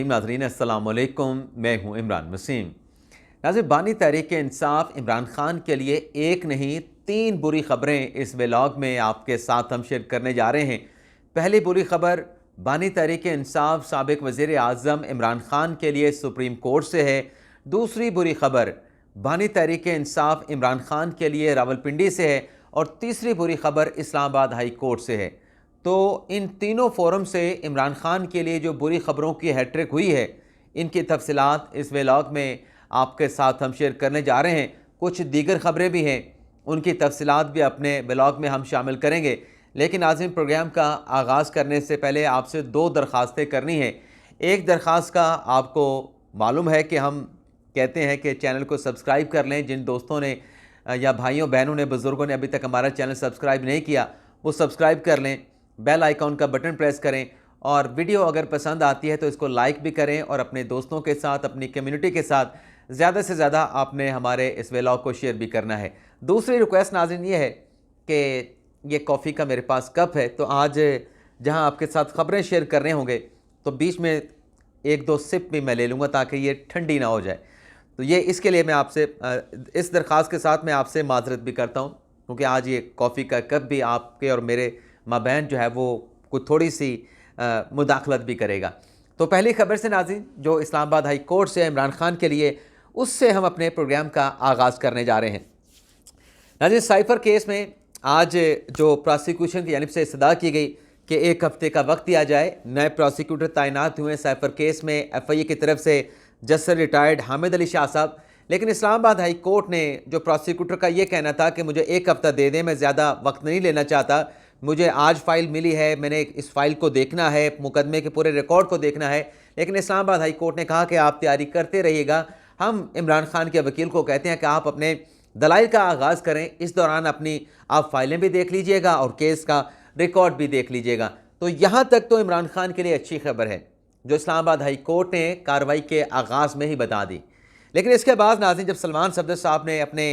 नाज़रीन अस्सलाम वालेकुम, मैं हूँ इमरान वसीम। नाज़रीन, बानी तहरीक इंसाफ इमरान खान के लिए एक नहीं 3 बुरी ख़बरें इस व्लॉग में आपके साथ हम शेयर करने जा रहे हैं। पहली बुरी ख़बर बानी तहरीक इंसाफ साबिक़ वज़ीर आज़म इमरान खान के लिए सुप्रीम कोर्ट से है। दूसरी बुरी ख़बर बानी तहरीक इंसाफ इमरान खान के लिए रावलपिंडी से है। और तीसरी बुरी ख़बर इस्लामाबाद हाई कोर्ट से है। तो इन तीनों फोरम से इमरान खान के लिए जो बुरी ख़बरों की हैट्रिक हुई है, इनकी तफसीलात इस व्लॉग में आपके साथ हम शेयर करने जा रहे हैं। कुछ दीगर ख़बरें भी हैं, उनकी तफसीलात भी अपने व्लॉग में हम शामिल करेंगे। लेकिन आज इन प्रोग्राम का आगाज़ करने से पहले आपसे 2 दरख्वास्तें करनी हैं। एक दरख्वास्त का आपको मालूम है कि हम कहते हैं कि चैनल को सब्सक्राइब कर लें। जिन दोस्तों ने या भाइयों बहनों ने बुज़ुर्गों ने अभी तक हमारा चैनल सब्सक्राइब नहीं किया, वो सब्सक्राइब कर लें, बेल आइकॉन का बटन प्रेस करें और वीडियो अगर पसंद आती है तो इसको लाइक भी करें और अपने दोस्तों के साथ, अपनी कम्युनिटी के साथ ज़्यादा से ज़्यादा आपने हमारे इस व्लॉग को शेयर भी करना है। दूसरी रिक्वेस्ट नाज़रीन ये है कि ये कॉफ़ी का मेरे पास कप है, तो आज जहां आपके साथ ख़बरें शेयर कर रहे होंगे तो बीच में 1-2 सिप भी मैं ले लूँगा ताकि ये ठंडी ना हो जाए। तो ये इसके लिए मैं आपसे इस दरख्वास्त के साथ मैं आपसे माज़रत भी करता हूँ, क्योंकि आज ये कॉफ़ी का कप भी आपके और मेरे माबैन जो है वो कुछ थोड़ी सी मुदाखलत भी करेगा। तो पहली खबर से नाज़रीन, जो इस्लामाबाद हाई कोर्ट से इमरान खान के लिए, उससे हम अपने प्रोग्राम का आगाज़ करने जा रहे हैं। नाज़रीन, साइफ़र केस में आज जो प्रोसिक्यूशन की जानिब से इस्तदा की गई कि 1 हफ़्ते का वक्त दिया जाए। नए प्रोसिक्यूटर तैनात हुए साइफ़र केस में FIA की तरफ से जस्टिस रिटायर्ड हामिद अली शाह साहब। लेकिन इस्लामाबाद हाई कोर्ट ने, जो प्रोसिक्यूटर का ये कहना था कि मुझे 1 हफ़्ता दे दें, मैं ज़्यादा वक्त नहीं लेना चाहता, मुझे आज फ़ाइल मिली है, मैंने इस फ़ाइल को देखना है, मुकदमे के पूरे रिकॉर्ड को देखना है। लेकिन इस्लामाबाद हाई कोर्ट ने कहा कि आप तैयारी करते रहिएगा, हम इमरान खान के वकील को कहते हैं कि आप अपने दलाइल का आगाज़ करें, इस दौरान अपनी आप फ़ाइलें भी देख लीजिएगा और केस का रिकॉर्ड भी देख लीजिएगा। तो यहाँ तक तो इमरान खान के लिए अच्छी खबर है, जो इस्लामाबाद हाई कोर्ट ने कार्रवाई के आगाज़ में ही बता दी। लेकिन इसके बाद नाज़रीन, जब सलमान सफदर साहब ने अपने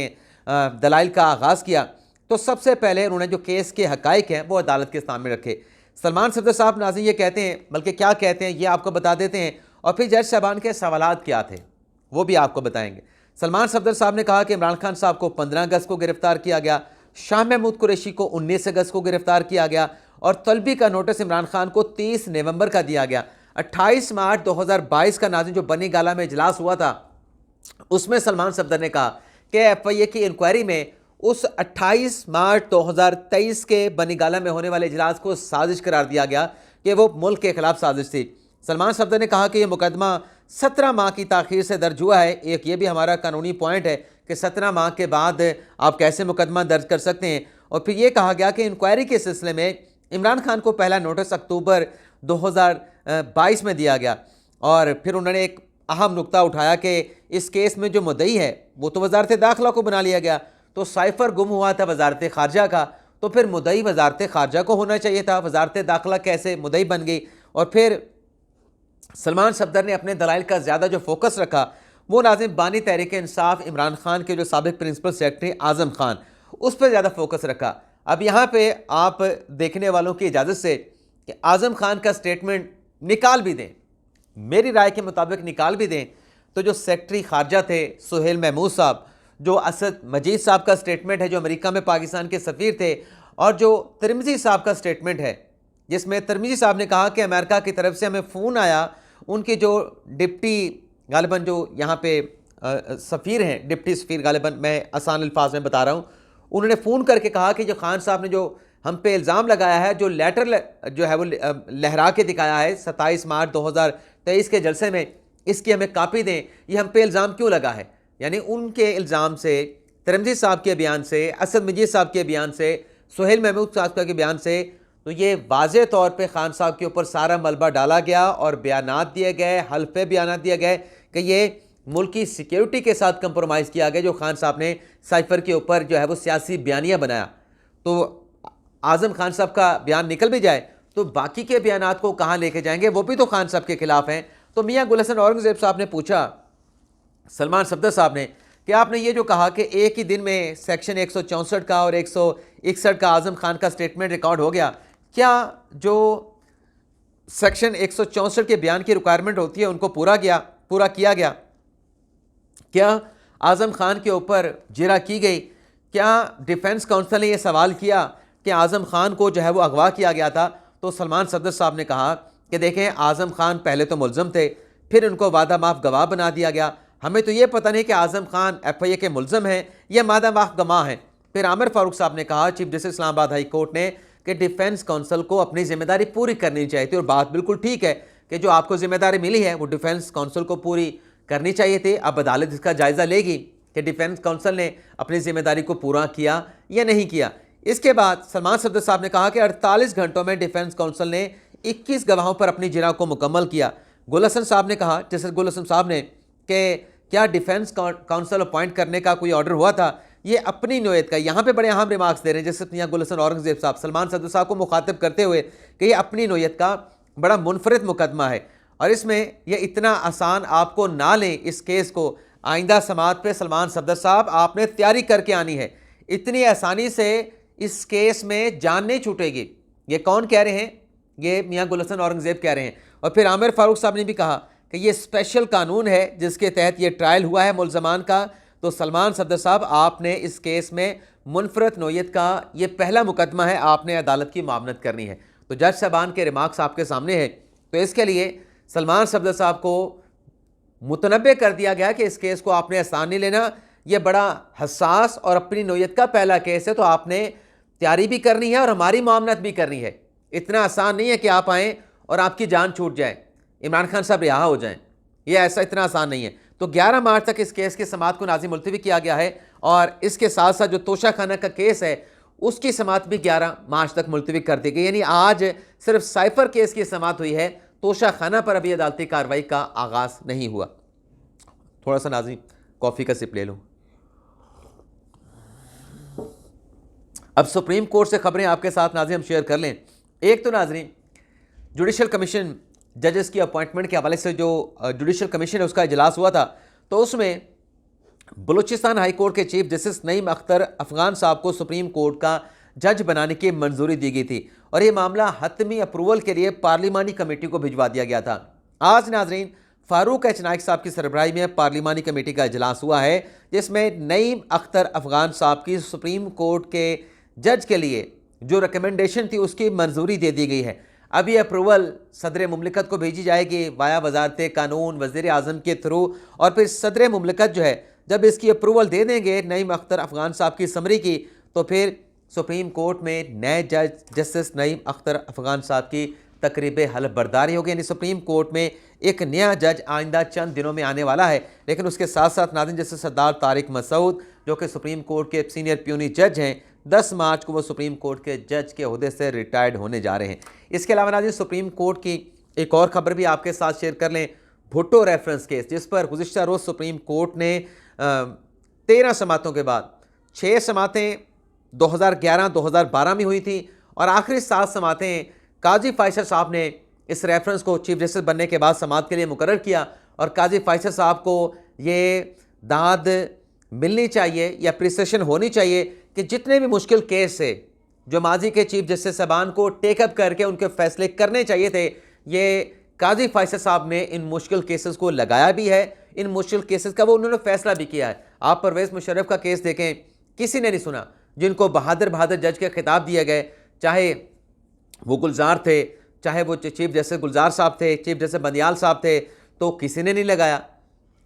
दलाइल का आगाज़ किया तो सबसे पहले उन्होंने जो केस के हक़ाइक़ हैं वो अदालत के सामने रखे। सलमान सफदर साहब नाज़रीन ये कहते हैं, बल्कि क्या कहते हैं ये आपको बता देते हैं, और फिर जज साहबान के सवालात क्या थे वो भी आपको बताएंगे। सलमान सफदर साहब ने कहा कि इमरान खान साहब को 15 अगस्त को गिरफ्तार किया गया, शाह महमूद कुरैशी को 19 अगस्त को गिरफ्तार किया गया और तलबी का नोटिस इमरान खान को 30 नवंबर का दिया गया। 28 मार्च 2022 का नाज़रीन जो बनी गाला में इजलास हुआ था, उसमें सलमान सफदर ने कहा कि FIA की इंक्वायरी में उस 28 मार्च 2023 के बनीगाला में होने वाले इजलास को साजिश करार दिया गया कि वो मुल्क के खिलाफ साजिश थी। सलमान सफदर ने कहा कि यह मुकदमा 17 माह की ताख़ीर से दर्ज हुआ है। एक ये भी हमारा कानूनी पॉइंट है कि 17 माह के बाद आप कैसे मुकदमा दर्ज कर सकते हैं। और फिर ये कहा गया कि इंक्वायरी के सिलसिले में इमरान खान को पहला नोटिस अक्टूबर 2022 में दिया गया। और फिर उन्होंने एक अहम नुकता उठाया कि इस केस में जो मुद्दई है वो तो वजारत दाखिला को बना लिया गया, तो साइफ़र गुम हुआ था वजारत ख़ारजा का, तो फिर मुद्दई वजारत ख़ारजा को होना चाहिए था, वजारत दाखिला कैसे मुद्दई बन गई। और फिर सलमान सफदर ने अपने दलाइल का ज़्यादा जो फोकस रखा वो नाज़रीन बानी तहरीक इंसाफ इमरान खान के जो साबिक़ प्रिंसिपल सेक्रेटरी आज़म खान, उस पर ज़्यादा फोकस रखा। अब यहाँ पे आप देखने वालों की इजाज़त से कि आज़म खान का स्टेटमेंट निकाल भी दें, मेरी राय के मुताबिक निकाल भी दें, तो जो सेक्रेटरी ख़ारजा थे सुहेल महमूद साहब, जो असद मजीद साहब का स्टेटमेंट है जो अमेरिका में पाकिस्तान के सफ़ीर थे, और जो तिरमिज़ी साहब का स्टेटमेंट है जिसमें तिरमिज़ी साहब ने कहा कि अमेरिका की तरफ से हमें फ़ोन आया, उनके जो डिप्टी गालिबन जो यहाँ पे सफ़ीर हैं, डिप्टी सफ़ीर गालिबन, मैं आसान अल्फाज में बता रहा हूँ, उन्होंने फ़ोन करके कहा कि जो खान साहब ने जो हम पे इल्ज़ाम लगाया है, जो लेटर जो है वो लहरा के दिखाया है 27 मार्च 2023 के जलसे में, इसकी हमें कापी दें, ये हम पे इल्ज़ाम क्यों लगा है। यानी उनके इल्ज़ाम से, तिरमिज़ी साहब के बयान से, असद मजीद साहब के बयान से, सुहेल महमूद साहब के बयान से, तो ये वाज़े तौर पे खान साहब के ऊपर सारा मलबा डाला गया और बयानात दिए गए, हल्फे बयानात दिए गए कि ये मुल्क की सिक्योरिटी के साथ कंप्रोमाइज़ किया गया। जो खान साहब ने साइफ़र के ऊपर जो है वो सियासी बयानिया बनाया, तो आज़म खान साहब का बयान निकल भी जाए तो बाकी के बयानात को कहाँ लेके जाएंगे, वो भी तो खान साहब के खिलाफ हैं। तो मियाँ गुल हसन औरंगज़ेब साहब ने पूछा सलमान सफदर साहब ने कि आपने ये जो कहा कि एक ही दिन में सेक्शन 164 का और 161 का आज़म खान का स्टेटमेंट रिकॉर्ड हो गया, क्या जो सेक्शन 164 के बयान की रिक्वायरमेंट होती है उनको पूरा किया गया। क्या आज़म खान के ऊपर जिरा की गई? क्या डिफेंस काउंसिल ने यह सवाल किया कि आज़म खान को जो है वो अगवा किया गया था? तो सलमान सफदर साहब ने कहा कि देखें, आज़म खान पहले तो मुलज़म थे, फिर उनको वादा माफ़ गवाह बना दिया गया। हमें तो ये पता नहीं कि आज़म खान FIA के मुलज़म हैं या वादा माफ़ गवाह हैं। फिर आमिर फारूक साहब ने कहा, chief justice Islamabad high court ने, कि डिफेंस काउंसिल को अपनी जिम्मेदारी पूरी करनी चाहिए थी। और बात बिल्कुल ठीक है कि जो आपको जिम्मेदारी मिली है वो डिफेंस काउंसिल को पूरी करनी चाहिए थी। अब अदालत इसका जायज़ा लेगी कि डिफेंस काउंसिल ने अपनी जिम्मेदारी को पूरा किया या नहीं किया। इसके बाद सलमान सफदर साहब ने कहा कि 48 घंटों में डिफेंस काउंसिल ने 21 गवाहों पर अपनी जिरा को मुकम्मल किया। गुल हसन साहब ने कहा, जस्टिस गुल हसन साहब ने, कि क्या डिफेंस काउंसिल अपॉइंट करने का कोई ऑर्डर हुआ था? ये अपनी नोयत का, यहाँ पे बड़े अहम रिमार्क्स दे रहे हैं जैसे गुल हसन औरंगजेब साहब सलमान सफदर साहब को मुखातिब करते हुए कि ये अपनी नोयत का बड़ा मुनफरिद मुकदमा है और इसमें ये इतना आसान आपको ना लें इस केस को। आइंदा समात पे सलमान सफदर साहब आपने तैयारी करके आनी है। इतनी आसानी से इस केस में जान नहीं छूटेगी। ये कौन कह रहे हैं? ये मियाँ गुल हसन औरंगजेब कह रहे हैं। और फिर आमिर फारूक साहब ने भी कहा कि ये स्पेशल कानून है जिसके तहत ये ट्रायल हुआ है मुलजमान का। तो सलमान सफदर साहब, आपने इस केस में मुनफरद नोयत का ये पहला मुकदमा है, आपने अदालत की मामनत करनी है। तो जज साहबान के रिमार्क्स आपके सामने है। तो इसके लिए सलमान सफदर साहब को मुतनब्बे कर दिया गया कि इस केस को आपने आसान नहीं लेना, यह बड़ा हसास और अपनी नोयत का पहला केस है, तो आपने तैयारी भी करनी है और हमारी मामनत भी करनी है। इतना आसान नहीं है कि आप आएँ और आपकी जान छूट जाए, इमरान खान साहब रिहा हो जाएं। यह ऐसा इतना आसान नहीं है। तो 11 मार्च तक इस केस की समाअत को नाज़िम मुलतवी किया गया है और इसके साथ साथ जो तोशा खाना का केस है उसकी समाअत भी 11 मार्च तक मुलतवी कर दी गई। यानी आज सिर्फ साइफर केस की समाअत हुई है, तोशा खाना पर अभी अदालती कार्रवाई का आगाज़ नहीं हुआ। थोड़ा सा नाज़िम कॉफ़ी का सिप ले लूँ। अब सुप्रीम कोर्ट से खबरें आपके साथ नाज़िम हम शेयर कर लें। एक तो नाज़रीन, जुडिशल कमीशन जजेस की अपॉइंटमेंट के हवाले से जो जुडिशल कमीशन है उसका इजलास हुआ था, तो उसमें बलूचिस्तान हाई कोर्ट के चीफ जस्टिस नईम अख्तर अफगान साहब को सुप्रीम कोर्ट का जज बनाने की मंजूरी दी गई थी और ये मामला हतमी अप्रूवल के लिए पार्लिमानी कमेटी को भिजवा दिया गया था। आज नाजरीन फारूक एच नाइक साहब की सरबराही में पार्लिमानी कमेटी का इजलास हुआ है जिसमें नईम अख्तर अफगान साहब की सुप्रीम कोर्ट के जज के लिए जो रिकमेंडेशन थी उसकी मंजूरी दे दी गई है। अब ये अप्रूवल सदर मुमलिकत को भेजी जाएगी वाया वजारत कानून वज़ीर आज़म के थ्रू और फिर सदर मुमलिकत जो है जब इसकी अप्रूवल दे देंगे नईम अख्तर अफगान साहब की समरी की, तो फिर सुप्रीम कोर्ट में नए जज जस्टिस नईम अख्तर अफगान साहब की तकरीब हल्फ बर्दारी होगी। यानी सुप्रीम कोर्ट में एक नया जज आइंदा चंद दिनों में आने वाला है। लेकिन उसके साथ साथ नाज़रीन जस्टिस सरदार तारिक मसूद जो कि सुप्रीम कोर्ट के सीनियर प्यूनी जज हैं, 10 मार्च को वो सुप्रीम कोर्ट के जज के ओहदे से रिटायर्ड होने जा रहे हैं। इसके अलावा नाज़रीन सुप्रीम कोर्ट की एक और खबर भी आपके साथ शेयर कर लें। भुट्टो रेफरेंस केस जिस पर गुज़िश्ता रोज़ सुप्रीम कोर्ट ने 13 समातों के बाद 6 समातें 2011-2012 में हुई थी और आखिरी 7 समातें काजी फैसल साहब ने इस रेफरेंस को चीफ जस्टिस बनने के बाद समात के लिए मुकर्रर किया और काजी फैसल साहब को ये दाद मिलनी चाहिए या प्रिसेशन होनी चाहिए कि जितने भी मुश्किल केस है जो माजी के चीफ जस्टिस साहबान को टेकअप करके उनके फैसले करने चाहिए थे, ये काजी फैसल साहब ने इन मुश्किल केसेस को लगाया भी है, इन मुश्किल केसेस का वो उन्होंने फैसला भी किया है। आप परवेज़ मुशर्रफ का केस देखें, किसी ने नहीं सुना, जिनको बहादुर बहादुर जज के खिताब दिए गए, चाहे वो गुलजार थे, चाहे वो चीफ जस्टिस गुलजार साहब थे, चीफ जस्टिस बंदियाल साहब थे, तो किसी ने नहीं लगाया।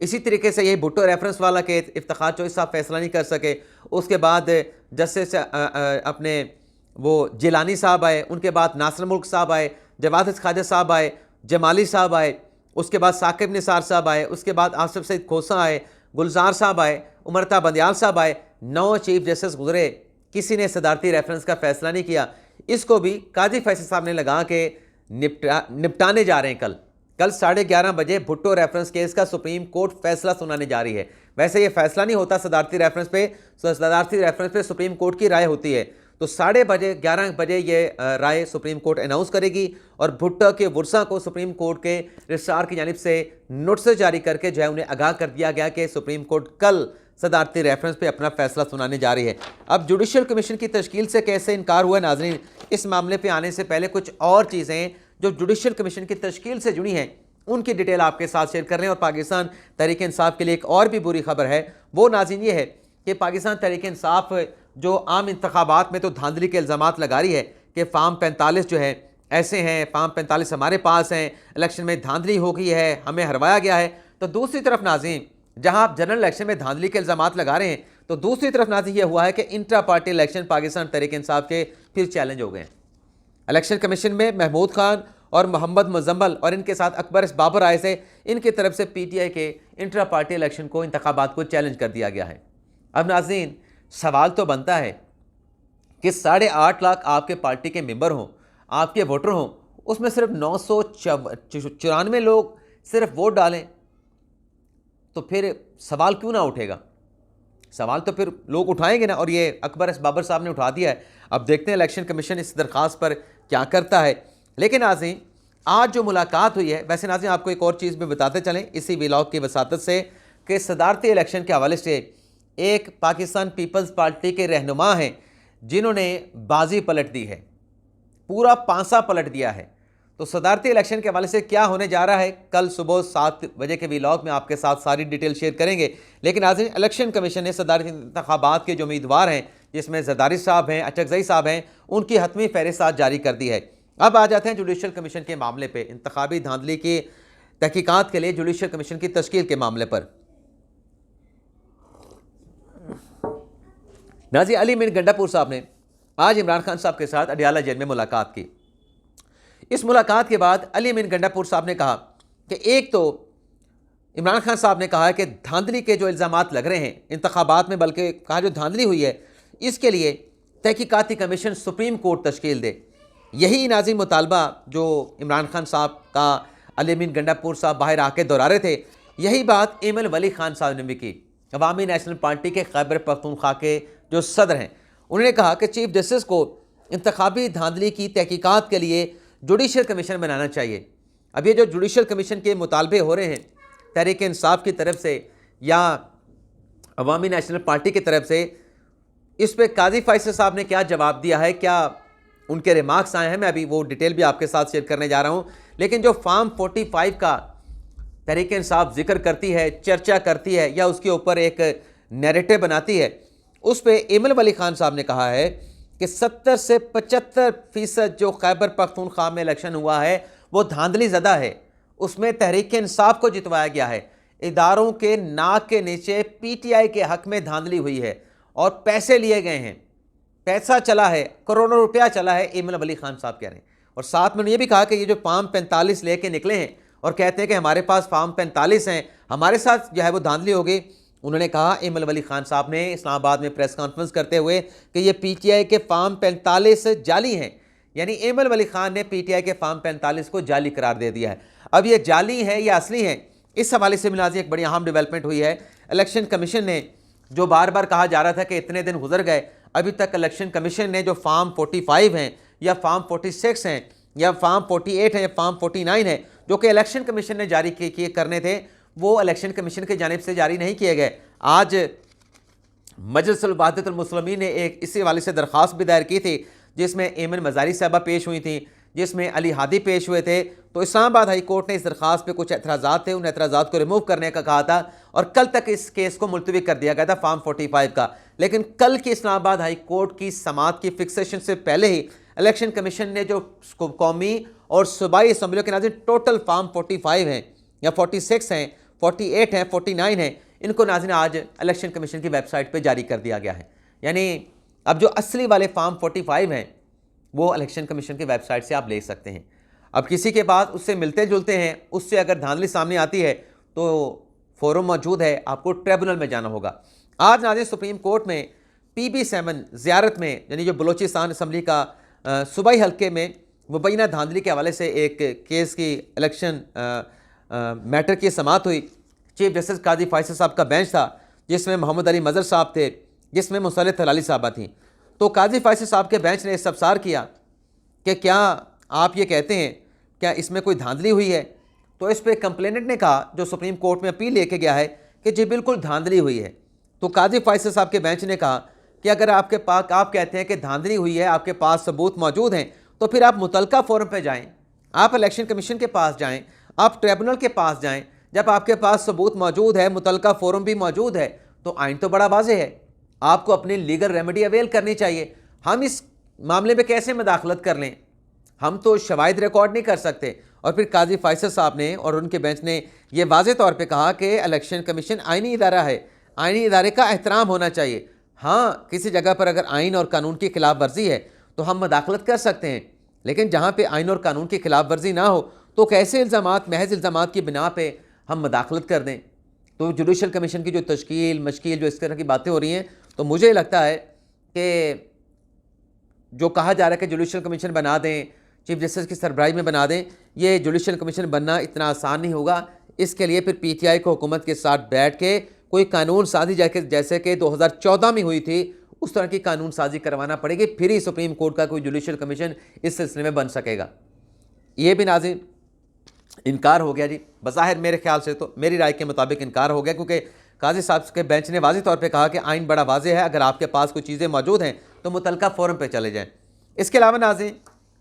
इसी तरीके से ये भुट्टो रेफरेंस वाला केस इफ्तिखार चौधरी साहब फैसला नहीं कर सके। उसके बाद जस्टिस अपने वो जिलानी साहब आए, उनके बाद नासिर मुल्क साहब आए, जवाद ख्वाजा साहब आए, जमाली साहब आए, उसके बाद साकिब निसार साहब आए, उसके बाद आसिफ सईद खोसा आए, गुलजार साहब आए, उमरता बंदियाल साहब आए। 9 चीफ जस्टिस गुजरे, किसी ने सदारती रेफरेंस का फैसला नहीं किया। इसको भी काजी फैसल साहब ने लगा के निपटाने जा रहे हैं। कल 11:30 बजे भुट्टो रेफरेंस केस का सुप्रीम कोर्ट फैसला सुनाने जा रही है। वैसे ये फैसला नहीं होता सदारती रेफरेंस पे, सदारती रेफरेंस पे सुप्रीम कोर्ट की राय होती है। तो 11:30 बजे ये राय सुप्रीम कोर्ट अनाउंस करेगी और भुट्टो के वर्सा को सुप्रीम कोर्ट के रजिस्ट्रार की जानिब से नोटिस जारी करके जो है उन्हें आगाह कर दिया गया कि सुप्रीम कोर्ट कल सदारती रेफरेंस पे अपना फैसला सुनाने जा रही है। अब जुडिशल कमीशन की तश्कील से कैसे इनकार हुआ नाजरीन, इस मामले पे आने से पहले कुछ और चीज़ें जो जुडिशल कमीशन की तश्कील से जुड़ी हैं उनकी डिटेल आपके साथ शेयर कर रहे हैं। और पाकिस्तान तहरीक इंसाफ के लिए एक और भी बुरी खबर है, वो नाज़रीन ये है कि पाकिस्तान तहरीक इंसाफ जो आम इंतखाबात में तो धांधली के इल्ज़ामात लगा रही है कि फार्म 45 जो है ऐसे हैं, फार्म 45 हमारे पास हैं, इलेक्शन में धांधली हो गई है, हमें हरवाया गया है। तो दूसरी तरफ नाज़रीन जहां आप जनरल इलेक्शन में धांधली के इल्ज़ामात लगा रहे हैं, तो दूसरी तरफ नाज़रीन ये हुआ है कि intra party election Pakistan Tehreek Insaf के फिर चैलेंज हो गए हैं। इलेक्शन कमीशन में महमूद खान और मोहम्मद मुजम्मल और इनके साथ अकबर बाबर आए थे, इनकी तरफ से PTI के इंट्रा पार्टी इलेक्शन को, इंतखाबात को चैलेंज कर दिया गया है। अब नाज़रीन सवाल तो बनता है कि 8.5 लाख आपके पार्टी के मेंबर हों, आपके वोटर हों, उसमें सिर्फ 994 लोग सिर्फ वोट डालें, तो फिर सवाल क्यों ना उठेगा? सवाल तो फिर लोग उठाएंगे ना, और ये अकबर बाबर साहब ने उठा दिया है। अब देखते हैं इलेक्शन कमीशन इस दरख्वास्त पर क्या करता है। लेकिन नाज़रीन आज जो मुलाकात हुई है, वैसे नाज़रीन आपको एक और चीज़ भी बताते चलें इसी व्लॉग की वसातत से कि सदारती इलेक्शन के हवाले से एक पाकिस्तान पीपल्स पार्टी के रहनुमा हैं जिन्होंने बाजी पलट दी है, पूरा पांसा पलट दिया है। तो सदारती इलेक्शन के हवाले से क्या होने जा रहा है, कल सुबह 7 बजे के व्लॉग में आपके साथ सारी डिटेल शेयर करेंगे। लेकिन आज इलेक्शन कमीशन ने सदारती इंतखाबात के जो उम्मीदवार हैं, जिसमें जरदारी साहब हैं, अचकजई साहब हैं, उनकी हतमी फहरिस्त आज जारी कर दी है। अब आ जाते हैं जुडिशल कमीशन के मामले पर, इंतखाबी धांधली की तहकीकात के लिए जुडिशल कमीशन की तश्कील के मामले पर। नाज़रीन अली मीर गंडापुर साहब ने आज इमरान खान साहब के साथ अडियाला जेल में मुलाकात की। इस मुलाकात के बाद अली मीर गंडापुर साहब ने कहा कि एक तो इमरान खान साहब ने कहा कि धांधली के जो इल्ज़ामात लग रहे हैं इंतखाबात में, बल्कि कहा जो धांधली हुई है इसके लिए तहकीकाती कमीशन सुप्रीम कोर्ट तश्कील दे। यही नाज़रीन मुतालबा जो इमरान खान साहब का अली मीर गंडापुर साहब बाहर आके दोहरा रहे थे, यही बात एमएल वली खान साहब ने भी की। अवामी नेशनल पार्टी के खैबर पख्तूनख्वा के जो सदर हैं, उन्होंने कहा कि चीफ जस्टिस को इंतखाबी धांधली की तहकीकात के लिए जुडिशल कमीशन बनाना चाहिए। अब ये जो जुडिशल कमीशन के मुतालबे हो रहे हैं तहरीक इंसाफ की तरफ से या अवामी नेशनल पार्टी की तरफ से, इस पर काजी फैसल साहब ने क्या जवाब दिया है, क्या उनके रिमार्क्स आए हैं, मैं अभी वो डिटेल भी आपके साथ शेयर करने जा रहा हूँ। लेकिन जो फार्म 45 का तहरीक इंसाफ जिक्र करती है, चर्चा करती है या उसके ऊपर एक नैरेटिव बनाती है, उस पर एमएल वली खान साहब ने कहा है कि 70 से 75% जो खैबर पख्तूनख्वा में इलेक्शन हुआ है वो धांधली ज़दा है, उसमें तहरीक इंसाफ को जितवाया गया है। इदारों के नाक के नीचे PTI के हक में धांधली हुई है और पैसे लिए गए हैं, पैसा चला है, करोड़ों रुपया चला है, एमएल वली खान साहब कह रहे हैं। और साथ में उन्होंने ये भी कहा कि ये जो फार्म 45 लेके निकले हैं और कहते हैं कि हमारे पास फार्म 45 हैं, हमारे साथ जो है वो धांधली हो गई। उन्होंने कहा एमएल वली खान साहब ने इस्लामाबाद में प्रेस कॉन्फ्रेंस करते हुए कि ये PTI के फार्म 45 जाली हैं, यानी एमएल वली खान ने PTI के फार्म 45 को जाली करार दे दिया है। अब ये जाली है या असली है, इस हवाले से मिलाजी एक बड़ी अहम डेवलपमेंट हुई है। इलेक्शन कमीशन ने जो बार बार कहा जा रहा था कि इतने दिन गुजर गए, अभी तक इलेक्शन कमीशन ने जो फार्म 45 हैं या फार्म 46 हैं या फार्म 48 हैं या फार्म 49 है, जो कि इलेक्शन कमीशन ने जारी किए करने थे, वो इलेक्शन कमीशन की जानिब से जारी नहीं किए गए। आज मजलिस वहदतुल मुस्लिमीन ने एक इसी हवाले से दरख्वास्त भी दायर की थी, जिसमें एमन मजारी साहबा पेश हुई थी, जिसमें अली हादी पेश हुए थे। तो इस्लामाबाद हाई कोर्ट ने इस दरख्वास्त पे कुछ एतराज़ात थे, उन एतराज़ात को रिमूव करने का कहा था और कल तक इस केस को मुलतवी कर दिया गया था फार्म 45 का। लेकिन कल की इस्लामाबाद हाई कोर्ट की समाअत की फिक्सेशन से पहले ही इलेक्शन कमीशन ने जो कौमी और सूबाई असम्बलियों के नाज़रीन टोटल फार्म 45 हैं या 46 हैं, 48 हैं, 49 हैं, इनको नाज़रीन आज इलेक्शन कमीशन की वेबसाइट पर जारी कर दिया गया है। यानी अब जो असली वाले फार्म 45 हैं वो इलेक्शन कमीशन की वेबसाइट से आप ले सकते हैं। अब किसी के पास उससे मिलते जुलते हैं, उससे अगर धांधली सामने आती है तो फोरम मौजूद है, आपको ट्रिब्यूनल में जाना होगा। आज नाज़रीन सुप्रीम कोर्ट में PB7 ज़ियारत में, यानी जो बलोचिस्तान असम्बली का सूबाई हल्के में मुबैना धांधली के हवाले से एक केस की इलेक्शन मैटर की समाअत हुई। चीफ जस्टिस काजी फैसल साहब का बेंच था, जिसमें मोहम्मद अली मज़हर साहब थे, जिसमें मुसरत हलाली साहबा थी। तो काजी फैसल साहब के बेंच ने इस्तफसार किया कि क्या आप ये कहते हैं क्या इसमें कोई धांधली हुई है? तो इस पर कंप्लेनेंट ने कहा, जो सुप्रीम कोर्ट में अपील लेके गया है, कि जी बिल्कुल धांधली हुई है। तो काजी फैसल साहब के बेंच ने कहा कि अगर आपके पास, आप कहते हैं कि धांधली हुई है, आपके पास सबूत मौजूद हैं, तो फिर आप मुतलका फोरम पे जाएं, आप इलेक्शन कमीशन के पास जाएं, आप ट्रिब्यूनल के पास जाएं। जब आपके पास सबूत मौजूद है, मुतलका फोरम भी मौजूद है, तो आइन तो बड़ा वाज़ेह है, आपको अपनी लीगल रेमेडी अवेल करनी चाहिए। हम इस मामले में कैसे मदाखलत कर लें? हम तो शवाहिद रिकॉर्ड नहीं कर सकते। और फिर काजी फैसल साहब ने और उनके बेंच ने यह वाज़ेह तौर पे कहा कि इलेक्शन कमीशन आइनी इदारा है, आइनी इदारे का एहतराम होना चाहिए। हाँ, किसी जगह पर अगर आइन और कानून की खिलाफ वर्जी है तो हम मदाखलत कर सकते हैं, लेकिन जहाँ पे आइन और कानून की खिलाफ वर्जी ना हो तो कैसे इल्ज़ामात, महज इल्ज़ामात की बिना पे हम मदाखलत कर दें? तो जुडिशल कमीशन की जो तश्कील मशकील, जो इस तरह की बातें हो रही हैं, तो मुझे लगता है कि जो कहा जा रहा है कि जुडिशल कमीशन बना दें, चीफ जस्टिस की सरबराही में बना दें, ये जुडिशल कमीशन बनना इतना आसान नहीं होगा। इसके लिए फिर पीटीआई को हुकूमत के साथ बैठ के कोई कानून साजी जैसे कि 2014 में हुई थी, उस तरह की कानून साजी करवाना पड़ेगी, फिर ही सुप्रीम कोर्ट का कोई जुडिशल कमीशन इस सिलसिले में बन सकेगा। ये भी नाज़रीन इनकार हो गया जी, बज़ाहिर मेरे ख्याल से, तो मेरी राय के मुताबिक इनकार हो गया, क्योंकि काजी साहब के बेंच ने वाज़ेह तौर पे कहा कि आइन बड़ा वाज़ेह है, अगर आपके पास कोई चीज़ें मौजूद हैं तो मुतलका फोरम पे चले जाएं। इसके अलावा नाज़रीन,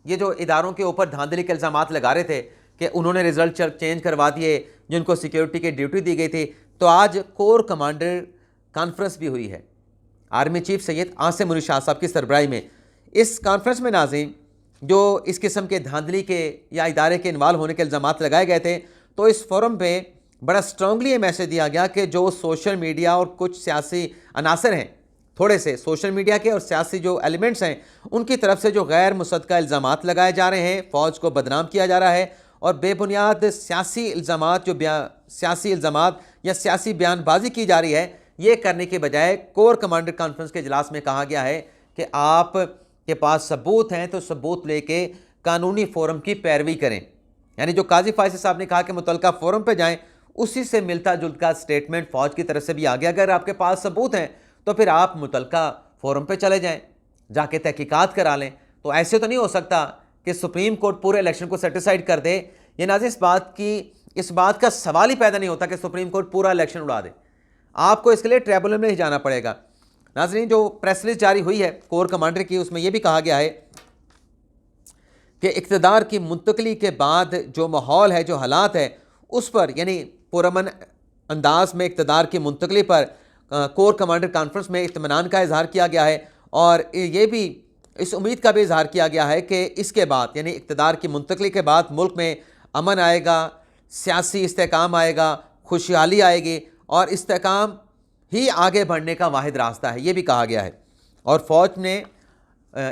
ये जो इदारों के ऊपर धांधली के इल्ज़ामात लगा रहे थे कि उन्होंने रिजल्ट चेंज करवा दिए, जिनको सिक्योरिटी की ड्यूटी दी गई थी, तो आज कोर कमांडर कॉन्फ्रेंस भी हुई है आर्मी चीफ सैयद आसिम मुनीर शाह साहब की सरबराही में। इस कॉन्फ्रेंस में नाज़रीन जो इस किस्म के धांधली के या इदारे के इन्वॉल्व होने के इल्ज़ामात लगाए गए थे, तो इस फोरम पे बड़ा स्ट्रांगली ये मैसेज दिया गया कि जो सोशल मीडिया और कुछ सियासी अनासर हैं, थोड़े से सोशल मीडिया के और सियासी जो एलिमेंट्स हैं, उनकी तरफ से जो गैर मुसद्दका इल्ज़ामात लगाए जा रहे हैं, फ़ौज को बदनाम किया जा रहा है और बेबुनियाद सियासी इल्ज़ामात या सियासी बयानबाजी की जा रही है, ये करने के बजाय कोर कमांडर कॉन्फ्रेंस के इजलास में कहा गया है कि आप के पास सबूत हैं तो सबूत लेके कानूनी फोरम की पैरवी करें। यानी जो काजी फैसल साहब ने कहा कि मुतलका फोरम पे जाएं, उसी से मिलता जुलता स्टेटमेंट फौज की तरफ से भी आ गया। अगर आपके पास सबूत हैं तो फिर आप मुतलका फोरम पे चले जाएं, जाके तहकीकात करा लें। तो ऐसे तो नहीं हो सकता कि सुप्रीम कोर्ट पूरे इलेक्शन को सेटिसाइड कर दे। ये नाज़रीन इस बात का सवाल ही पैदा नहीं होता कि सुप्रीम कोर्ट पूरा इलेक्शन उड़ा दे। आपको इसके लिए ट्रिब्यूनल में ही जाना पड़ेगा। नाज़रीन, जो प्रेस रिलीज जारी हुई है कोर कमांडर की, उसमें यह भी कहा गया है कि इक़्तिदार की मुंतकली के बाद जो माहौल है, जो हालात है, उस पर यानी पुरअमन अंदाज में इक़्तिदार की मुंतकली पर कोर कमांडर कॉन्फ्रेंस में इत्मीनान का इजहार किया गया है और ये भी इस उम्मीद का भी इजहार किया गया है कि इसके बाद यानी इक़्तिदार की मुंतकली के बाद मुल्क में अमन आएगा, सियासी इस्तेहकाम आएगा, खुशहाली आएगी और इस्तेहकाम ही आगे बढ़ने का वाहिद रास्ता है, ये भी कहा गया है। और फ़ौज ने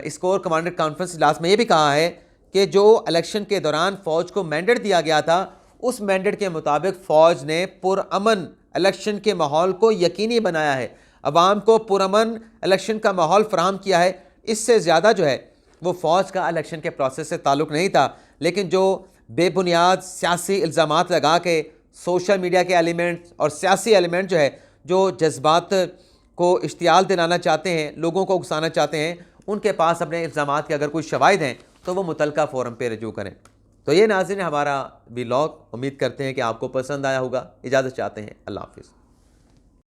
इस कोर कमांडर कॉन्फ्रेंस इजलास में ये भी कहा है कि जो इलेक्शन के दौरान फ़ौज को मैंडेट दिया गया था, उस मैंडेट के मुताबिक फ़ौज ने पुरअमन इलेक्शन के माहौल को यकीनी बनाया है, अवाम को पुरअमन इलेक्शन का माहौल फराहम किया है। इससे ज़्यादा जो है वो फ़ौज का इलेक्शन के प्रोसेस से ताल्लुक़ नहीं था, लेकिन जो बेबुनियाद सियासी इल्ज़ामात लगा के सोशल मीडिया के एलिमेंट्स और सियासी एलिमेंट जो है, जो जज्बात को इश्तियाल दिलाना चाहते हैं, लोगों को उकसाना चाहते हैं, उनके पास अपने इल्ज़ामात के अगर कोई शवाहिद हैं तो वो मुतलका फ़ोरम पे रजू करें। तो ये नाज़रीन हमारा व्लॉग, उम्मीद करते हैं कि आपको पसंद आया होगा। इजाज़त चाहते हैं, अल्लाह हाफ़िज़।